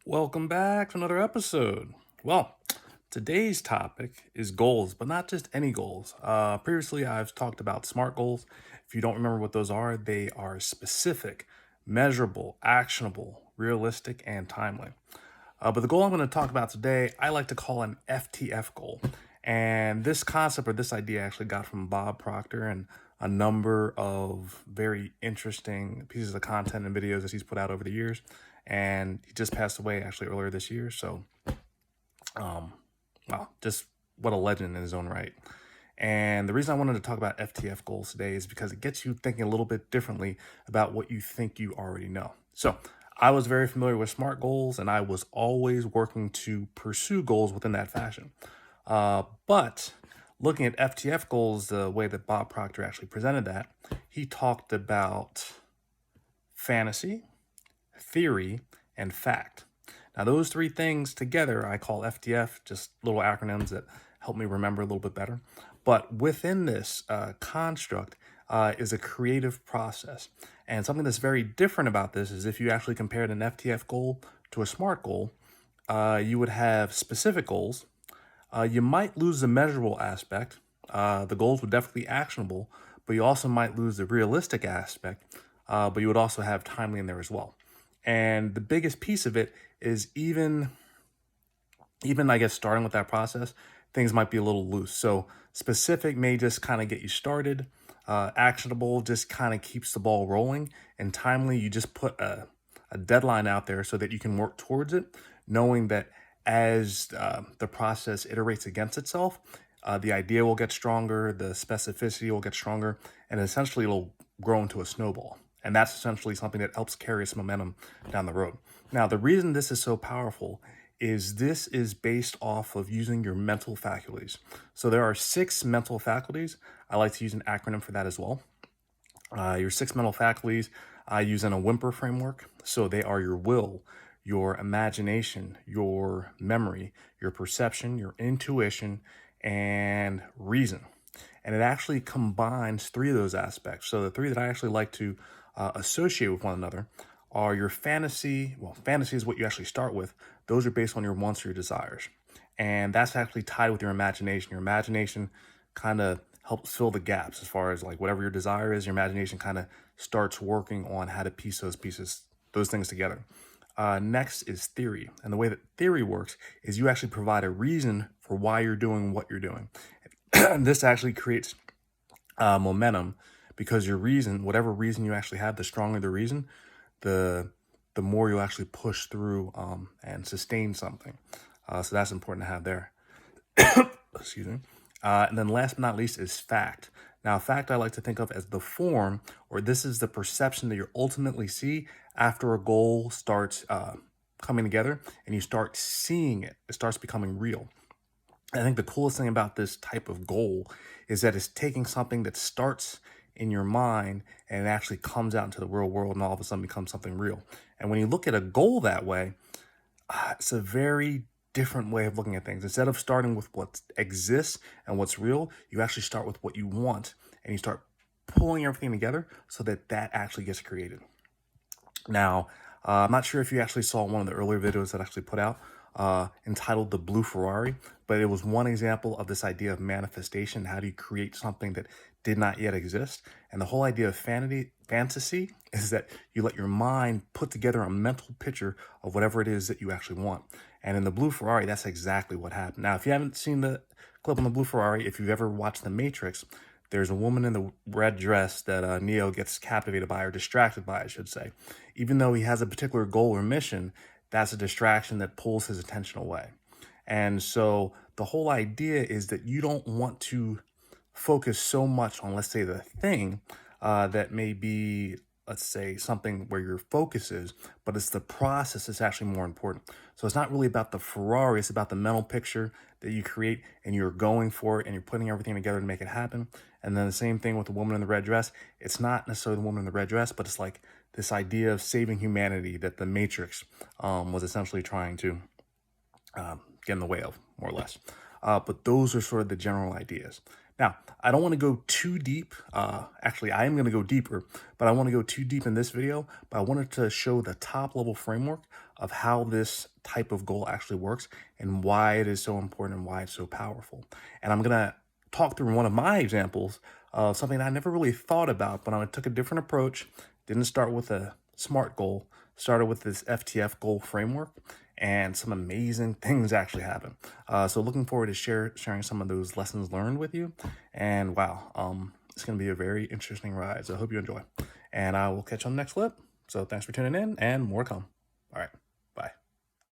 Welcome back to another episode. Well, today's topic is goals, but not just any goals. Previously, I've talked about SMART goals. If you don't remember what those are, they are specific, measurable, actionable, realistic, and timely. But the goal I'm going to talk about today, I like to call an FTF goal. And this concept or this idea actually got from Bob Proctor and a number of very interesting pieces of content and videos that he's put out over the years. And he just passed away actually earlier this year. So, wow, just what a legend in his own right. And the reason I wanted to talk about FTF goals today is because it gets you thinking a little bit differently about what you think you already know. So I was very familiar with SMART goals, and I was always working to pursue goals within that fashion. But looking at FTF goals, the way that Bob Proctor actually presented that, he talked about fantasy, theory, and fact. Now, those three things together I call FTF, just little acronyms that help me remember a little bit better. But within this construct is a creative process. And something that's very different about this is if you actually compared an FTF goal to a SMART goal, you would have specific goals. You might lose the measurable aspect. The goals would definitely be actionable, but you also might lose the realistic aspect, but you would also have timely in there as well. And the biggest piece of it is even I guess starting with that process, things might be a little loose. So specific may just kind of get you started. Actionable just kind of keeps the ball rolling, and timely you just put a deadline out there so that you can work towards it, knowing that as the process iterates against itself, the idea will get stronger, the specificity will get stronger, and essentially it'll grow into a snowball. And that's essentially something that helps carry some momentum down the road. Now, the reason this is so powerful is this is based off of using your mental faculties. So there are 6 mental faculties. I like to use an acronym for that as well. Your 6 mental faculties I use in a whimper framework. So they are your will, your imagination, your memory, your perception, your intuition, and reason. And it actually combines 3 of those aspects. So the 3 that I actually like to associate with one another are your fantasy. Well, fantasy is what you actually start with. Those are based on your wants or your desires. And that's actually tied with your imagination. Your imagination kind of helps fill the gaps as far as like whatever your desire is, your imagination kind of starts working on how to piece those things together. Next is theory. And the way that theory works is you actually provide a reason for why you're doing what you're doing. And this actually creates momentum because your reason, whatever reason you actually have, the stronger the reason, the more you'll actually push through and sustain something. So that's important to have there. Excuse me. And then last but not least is fact. Now, fact I like to think of as the form, or this is the perception that you ultimately see after a goal starts coming together and you start seeing it. It starts becoming real. I think the coolest thing about this type of goal is that it's taking something that starts in your mind and it actually comes out into the real world and all of a sudden becomes something real. And when you look at a goal that way, it's a very different way of looking at things. Instead of starting with what exists and what's real, you actually start with what you want and you start pulling everything together so that that actually gets created. Now, I'm not sure if you actually saw one of the earlier videos that I actually put out entitled The Blue Ferrari, but it was one example of this idea of manifestation. How do you create something that did not yet exist? And the whole idea of fantasy is that you let your mind put together a mental picture of whatever it is that you actually want. And in The Blue Ferrari, that's exactly what happened. Now, if you haven't seen the clip on The Blue Ferrari, if you've ever watched The Matrix, there's a woman in the red dress that Neo gets captivated by, or distracted by, I should say. Even though he has a particular goal or mission, that's a distraction that pulls his attention away. And so the whole idea is that you don't want to focus so much on, let's say, the thing that may be, let's say, something where your focus is, but it's the process that's actually more important. So it's not really about the Ferrari, it's about the mental picture that you create and you're going for it and you're putting everything together to make it happen. And then the same thing with the woman in the red dress. It's not necessarily the woman in the red dress, but it's like this idea of saving humanity that the Matrix was essentially trying to get in the way of, more or less. But those are sort of the general ideas. Now, I don't want to go too deep. Actually, I am going to go deeper, but I want to go too deep in this video. But I wanted to show the top level framework of how this type of goal actually works and why it is so important and why it's so powerful. And I'm going to talk through one of my examples of something I never really thought about, but I took a different approach. Didn't start with a SMART goal, started with this FTF goal framework, and some amazing things actually happen. So looking forward to sharing some of those lessons learned with you. And wow, it's going to be a very interesting ride. So I hope you enjoy. And I will catch you on the next clip. So thanks for tuning in, and more to come. All right.